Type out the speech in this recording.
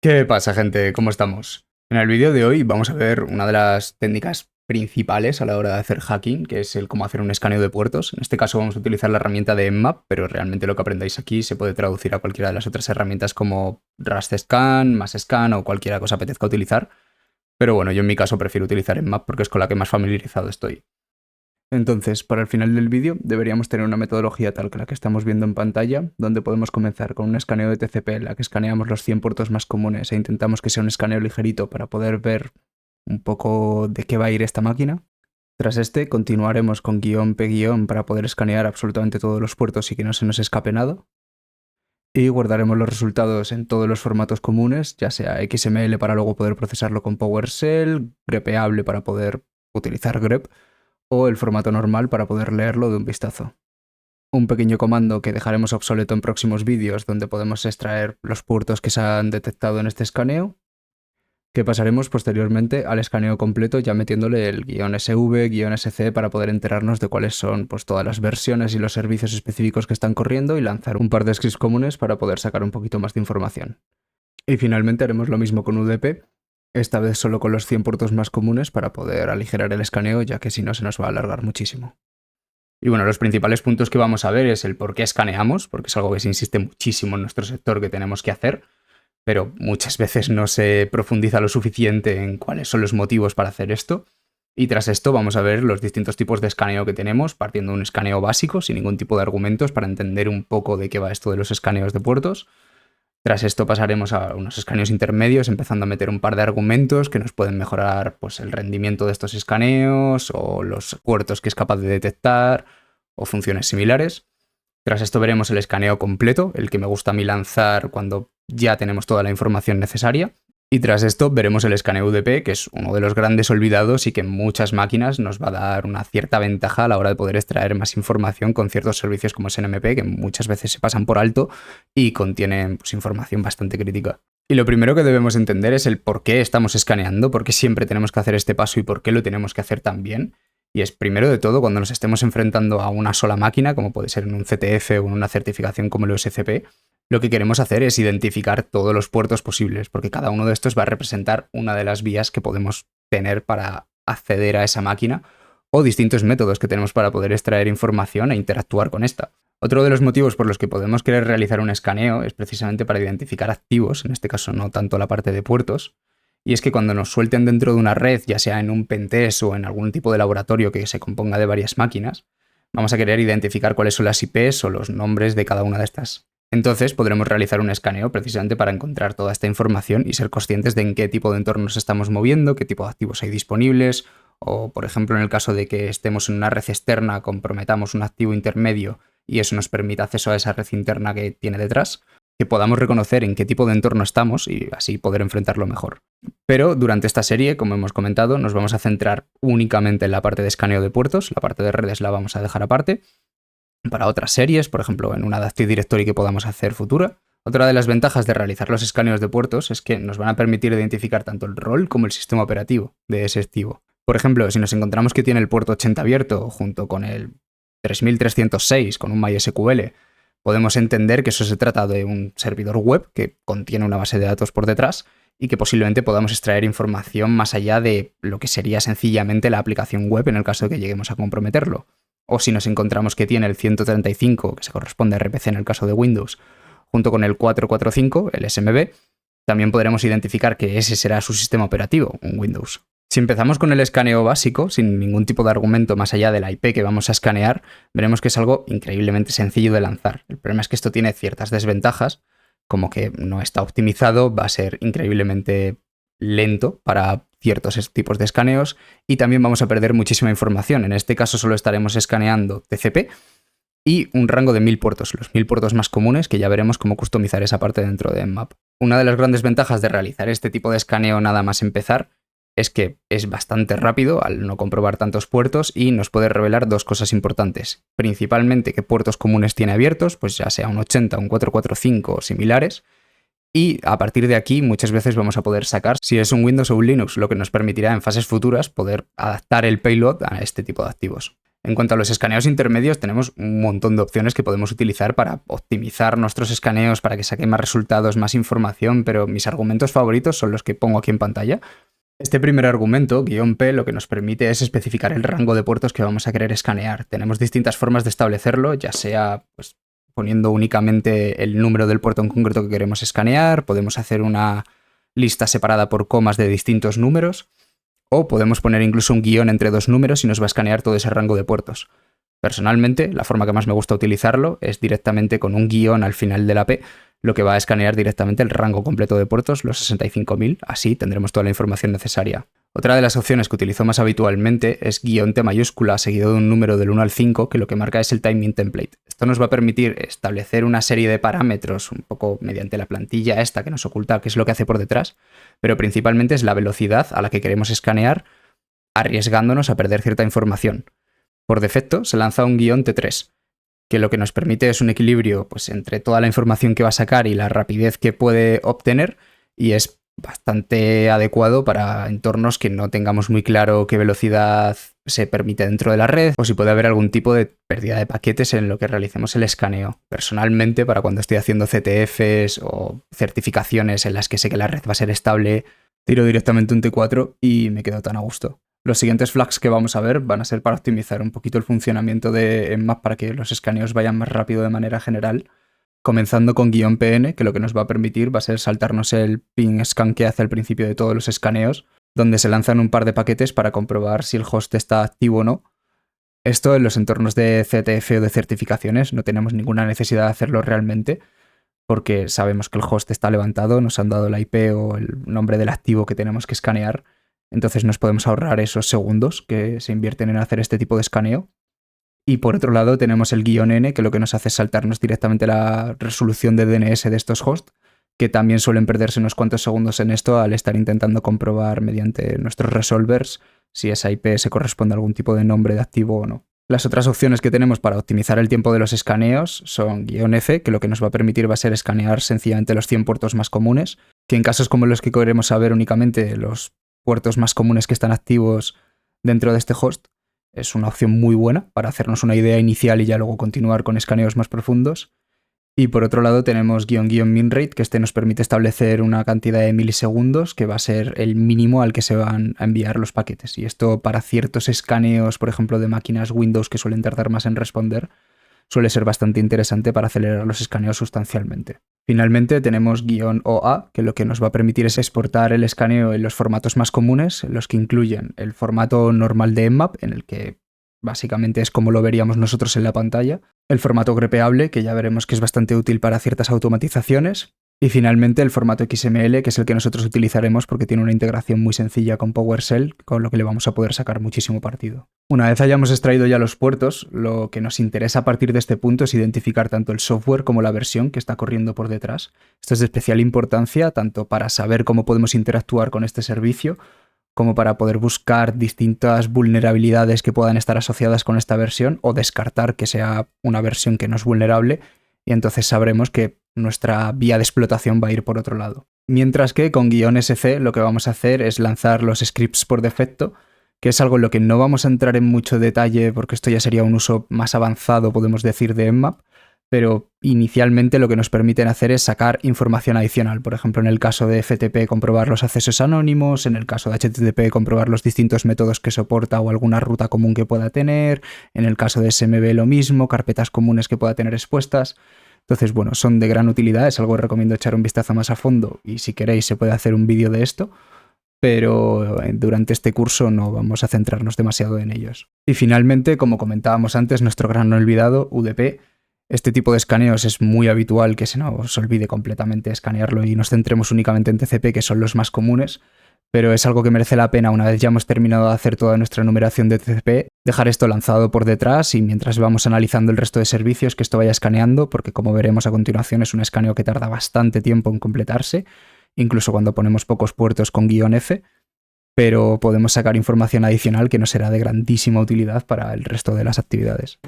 ¿Qué pasa, gente? ¿Cómo estamos? En el vídeo de hoy vamos a ver una de las técnicas principales a la hora de hacer hacking, que es el cómo hacer un escaneo de puertos. En este caso vamos a utilizar la herramienta de Nmap, pero realmente lo que aprendáis aquí se puede traducir a cualquiera de las otras herramientas como RustScan, MassScan o cualquiera cosa apetezca utilizar. Pero bueno, yo en mi caso prefiero utilizar Nmap porque es con la que más familiarizado estoy. Entonces, para el final del vídeo deberíamos tener una metodología tal que la que estamos viendo en pantalla, donde podemos comenzar con un escaneo de TCP en la que escaneamos los 100 puertos más comunes e intentamos que sea un escaneo ligerito para poder ver un poco de qué va a ir esta máquina. Tras este, continuaremos con guión P guión para poder escanear absolutamente todos los puertos y que no se nos escape nada. Y guardaremos los resultados en todos los formatos comunes, ya sea XML para luego poder procesarlo con PowerShell, grepeable para poder utilizar grep, o el formato normal para poder leerlo de un vistazo. Un pequeño comando que dejaremos obsoleto en próximos vídeos donde podemos extraer los puertos que se han detectado en este escaneo, que pasaremos posteriormente al escaneo completo ya metiéndole el "-sv", "-sc" para poder enterarnos de cuáles son pues, todas las versiones y los servicios específicos que están corriendo y lanzar un par de scripts comunes para poder sacar un poquito más de información. Y finalmente haremos lo mismo con UDP, esta vez solo con los 100 puertos más comunes para poder aligerar el escaneo, ya que si no se nos va a alargar muchísimo. Y bueno, los principales puntos que vamos a ver es el por qué escaneamos, porque es algo que se insiste muchísimo en nuestro sector que tenemos que hacer, pero muchas veces no se profundiza lo suficiente en cuáles son los motivos para hacer esto. Y tras esto vamos a ver los distintos tipos de escaneo que tenemos, partiendo de un escaneo básico, sin ningún tipo de argumentos, para entender un poco de qué va esto de los escaneos de puertos. Tras esto pasaremos a unos escaneos intermedios, empezando a meter un par de argumentos que nos pueden mejorar pues, el rendimiento de estos escaneos o los puertos que es capaz de detectar o funciones similares. Tras esto veremos el escaneo completo, el que me gusta a mí lanzar cuando ya tenemos toda la información necesaria. Y tras esto veremos el escaneo UDP, que es uno de los grandes olvidados y que en muchas máquinas nos va a dar una cierta ventaja a la hora de poder extraer más información con ciertos servicios como SNMP, que muchas veces se pasan por alto y contienen pues, información bastante crítica. Y lo primero que debemos entender es el por qué estamos escaneando, por qué siempre tenemos que hacer este paso y por qué lo tenemos que hacer tan bien. Y es primero de todo cuando nos estemos enfrentando a una sola máquina, como puede ser en un CTF o en una certificación como el OSCP, lo que queremos hacer es identificar todos los puertos posibles, porque cada uno de estos va a representar una de las vías que podemos tener para acceder a esa máquina o distintos métodos que tenemos para poder extraer información e interactuar con esta. Otro de los motivos por los que podemos querer realizar un escaneo es precisamente para identificar activos, en este caso no tanto la parte de puertos, y es que cuando nos suelten dentro de una red, ya sea en un pentest o en algún tipo de laboratorio que se componga de varias máquinas, vamos a querer identificar cuáles son las IPs o los nombres de cada una de estas. Entonces podremos realizar un escaneo precisamente para encontrar toda esta información y ser conscientes de en qué tipo de entorno nos estamos moviendo, qué tipo de activos hay disponibles, o por ejemplo en el caso de que estemos en una red externa, comprometamos un activo intermedio y eso nos permita acceso a esa red interna que tiene detrás, que podamos reconocer en qué tipo de entorno estamos y así poder enfrentarlo mejor. Pero durante esta serie, como hemos comentado, nos vamos a centrar únicamente en la parte de escaneo de puertos, la parte de redes la vamos a dejar aparte. Para otras series, por ejemplo, en una Active Directory que podamos hacer futura. Otra de las ventajas de realizar los escaneos de puertos es que nos van a permitir identificar tanto el rol como el sistema operativo de ese activo. Por ejemplo, si nos encontramos que tiene el puerto 80 abierto junto con el 3306 con un MySQL, podemos entender que eso se trata de un servidor web que contiene una base de datos por detrás y que posiblemente podamos extraer información más allá de lo que sería sencillamente la aplicación web en el caso de que lleguemos a comprometerlo. O si nos encontramos que tiene el 135, que se corresponde a RPC en el caso de Windows, junto con el 445, el SMB, también podremos identificar que ese será su sistema operativo, un Windows. Si empezamos con el escaneo básico, sin ningún tipo de argumento más allá de la IP que vamos a escanear, veremos que es algo increíblemente sencillo de lanzar. El problema es que esto tiene ciertas desventajas, como que no está optimizado, va a ser increíblemente lento para ciertos tipos de escaneos y también vamos a perder muchísima información. En este caso solo estaremos escaneando TCP y un rango de 1000 puertos, los 1000 puertos más comunes, que ya veremos cómo customizar esa parte dentro de Nmap. Una de las grandes ventajas de realizar este tipo de escaneo nada más empezar es que es bastante rápido al no comprobar tantos puertos y nos puede revelar dos cosas importantes. Principalmente qué puertos comunes tiene abiertos, pues ya sea un 80, un 445 o similares. Y a partir de aquí muchas veces vamos a poder sacar si es un Windows o un Linux, lo que nos permitirá en fases futuras poder adaptar el payload a este tipo de activos. En cuanto a los escaneos intermedios, tenemos un montón de opciones que podemos utilizar para optimizar nuestros escaneos, para que saquen más resultados, más información, pero mis argumentos favoritos son los que pongo aquí en pantalla. Este primer argumento, "-p", lo que nos permite es especificar el rango de puertos que vamos a querer escanear. Tenemos distintas formas de establecerlo, ya sea pues, poniendo únicamente el número del puerto en concreto que queremos escanear, podemos hacer una lista separada por comas de distintos números, o podemos poner incluso un guión entre dos números y nos va a escanear todo ese rango de puertos. Personalmente, la forma que más me gusta utilizarlo es directamente con un guión al final de la P, lo que va a escanear directamente el rango completo de puertos, los 65.000, así tendremos toda la información necesaria. Otra de las opciones que utilizo más habitualmente es "-t" mayúscula seguido de un número del 1 al 5, que lo que marca es el timing template. Esto nos va a permitir establecer una serie de parámetros, un poco mediante la plantilla esta que nos oculta qué es lo que hace por detrás, pero principalmente es la velocidad a la que queremos escanear, arriesgándonos a perder cierta información. Por defecto se lanza un "-t3", que lo que nos permite es un equilibrio pues, entre toda la información que va a sacar y la rapidez que puede obtener, y es bastante adecuado para entornos que no tengamos muy claro qué velocidad se permite dentro de la red o si puede haber algún tipo de pérdida de paquetes en lo que realicemos el escaneo. Personalmente, para cuando estoy haciendo CTFs o certificaciones en las que sé que la red va a ser estable, tiro directamente un T4 y me quedo tan a gusto. Los siguientes flags que vamos a ver van a ser para optimizar un poquito el funcionamiento de Nmap para que los escaneos vayan más rápido de manera general, comenzando con "-pn", que lo que nos va a permitir va a ser saltarnos el ping scan que hace al principio de todos los escaneos, donde se lanzan un par de paquetes para comprobar si el host está activo o no. Esto en los entornos de CTF o de certificaciones no tenemos ninguna necesidad de hacerlo realmente, porque sabemos que el host está levantado, nos han dado la IP o el nombre del activo que tenemos que escanear, entonces nos podemos ahorrar esos segundos que se invierten en hacer este tipo de escaneo. Y por otro lado tenemos el "-n", que lo que nos hace es saltarnos directamente la resolución de DNS de estos hosts, que también suelen perderse unos cuantos segundos en esto al estar intentando comprobar mediante nuestros resolvers si esa IP se corresponde a algún tipo de nombre de activo o no. Las otras opciones que tenemos para optimizar el tiempo de los escaneos son "-f", que lo que nos va a permitir va a ser escanear sencillamente los 100 puertos más comunes, que en casos como los que queremos saber únicamente los puertos más comunes que están activos dentro de este host, es una opción muy buena para hacernos una idea inicial y ya luego continuar con escaneos más profundos. Y por otro lado tenemos "-min-rate", que este nos permite establecer una cantidad de milisegundos que va a ser el mínimo al que se van a enviar los paquetes. Y esto para ciertos escaneos, por ejemplo, de máquinas Windows que suelen tardar más en responder, suele ser bastante interesante para acelerar los escaneos sustancialmente. Finalmente tenemos "-OA", que lo que nos va a permitir es exportar el escaneo en los formatos más comunes, los que incluyen el formato normal de Nmap, en el que básicamente es como lo veríamos nosotros en la pantalla, el formato grepeable, que ya veremos que es bastante útil para ciertas automatizaciones, y finalmente el formato XML, que es el que nosotros utilizaremos porque tiene una integración muy sencilla con PowerShell, con lo que le vamos a poder sacar muchísimo partido. Una vez hayamos extraído ya los puertos, lo que nos interesa a partir de este punto es identificar tanto el software como la versión que está corriendo por detrás. Esto es de especial importancia tanto para saber cómo podemos interactuar con este servicio, como para poder buscar distintas vulnerabilidades que puedan estar asociadas con esta versión o descartar que sea una versión que no es vulnerable, y entonces sabremos que nuestra vía de explotación va a ir por otro lado. Mientras que con "-sc" lo que vamos a hacer es lanzar los scripts por defecto, que es algo en lo que no vamos a entrar en mucho detalle porque esto ya sería un uso más avanzado, podemos decir, de Nmap, pero inicialmente lo que nos permiten hacer es sacar información adicional. Por ejemplo, en el caso de FTP comprobar los accesos anónimos, en el caso de HTTP comprobar los distintos métodos que soporta o alguna ruta común que pueda tener, en el caso de SMB lo mismo, carpetas comunes que pueda tener expuestas. Entonces, bueno, son de gran utilidad, es algo que recomiendo echar un vistazo más a fondo y si queréis se puede hacer un vídeo de esto, pero durante este curso no vamos a centrarnos demasiado en ellos. Y finalmente, como comentábamos antes, nuestro gran olvidado, UDP. Este tipo de escaneos es muy habitual que se nos olvide completamente escanearlo y nos centremos únicamente en TCP, que son los más comunes, pero es algo que merece la pena una vez ya hemos terminado de hacer toda nuestra numeración de TCP, dejar esto lanzado por detrás y mientras vamos analizando el resto de servicios que esto vaya escaneando, porque como veremos a continuación es un escaneo que tarda bastante tiempo en completarse, incluso cuando ponemos pocos puertos con "-f, pero podemos sacar información adicional que nos será de grandísima utilidad para el resto de las actividades.